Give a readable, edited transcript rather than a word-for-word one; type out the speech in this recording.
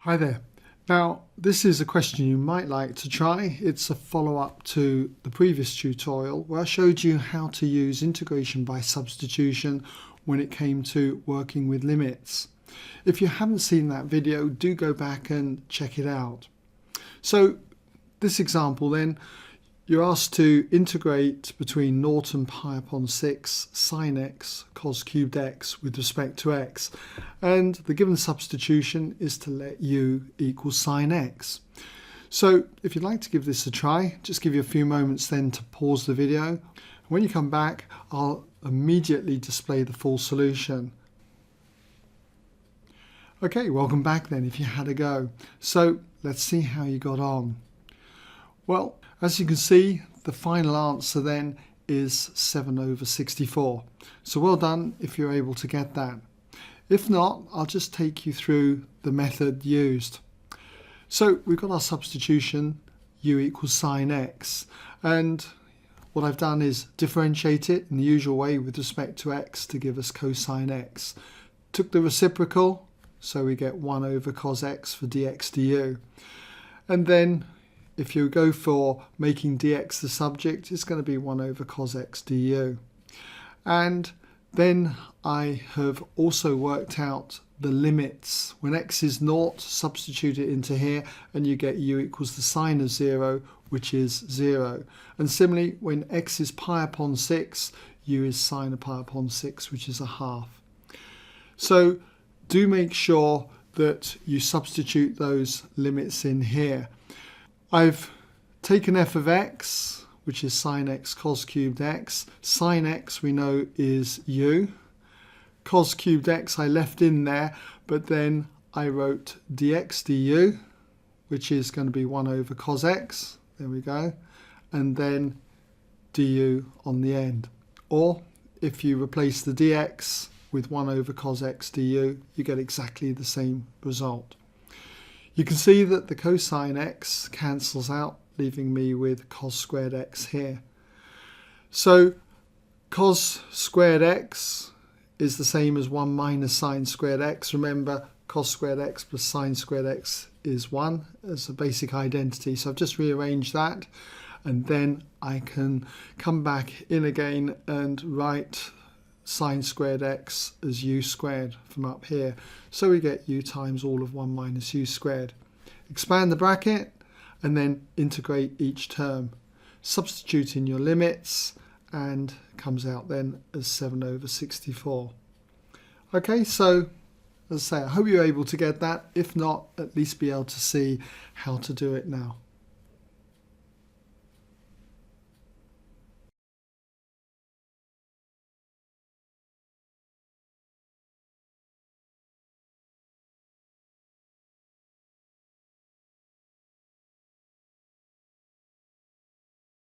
Hi there. Now, this is a question you might like to try. It's a follow-up to the previous tutorial where I showed you how to use integration by substitution when it came to working with limits. If you haven't seen that video, do go back and check it out. So, this example then, you're asked to integrate between 0 and pi upon 6 sine x cos cubed x with respect to x. And the given substitution is to let u equal sine x. So if you'd like to give this a try, just give you a few moments then to pause the video. When you come back, I'll immediately display the full solution. Okay, welcome back then if you had a go. So let's see how you got on. Well, as you can see, the final answer then is 7/64. So well done if you're able to get that. If not, I'll just take you through the method used. So we've got our substitution, u equals sine x. And what I've done is differentiate it in the usual way with respect to x to give us cosine x. Took the reciprocal, so we get 1/cos x for dx du. And then if you go for making dx the subject, it's going to be 1/cos x du. And then I have also worked out the limits. When x is 0, substitute it into here and you get u equals the sine of 0, which is 0. And similarly, when x is pi upon 6, u is sine of pi upon 6, which is a half. So do make sure that you substitute those limits in here. I've taken f of x, which is sine x cos cubed x. Sine x we know is u. Cos cubed x I left in there, but then I wrote dx du, which is going to be 1/cos x. There we go. And then du on the end. Or if you replace the dx with 1/cos x du, you get exactly the same result. You can see that the cosine x cancels out, leaving me with cos squared x here. So cos squared x is the same as 1 minus sine squared x. Remember, cos squared x plus sine squared x is 1 as a basic identity. So I've just rearranged that, and then I can come back in again and write sine squared x as u squared from up here. So we get u times all of 1 minus u squared. Expand the bracket and then integrate each term. Substitute in your limits and comes out then as 7/64. Okay, so as I say, I hope you're able to get that. If not, at least be able to see how to do it now.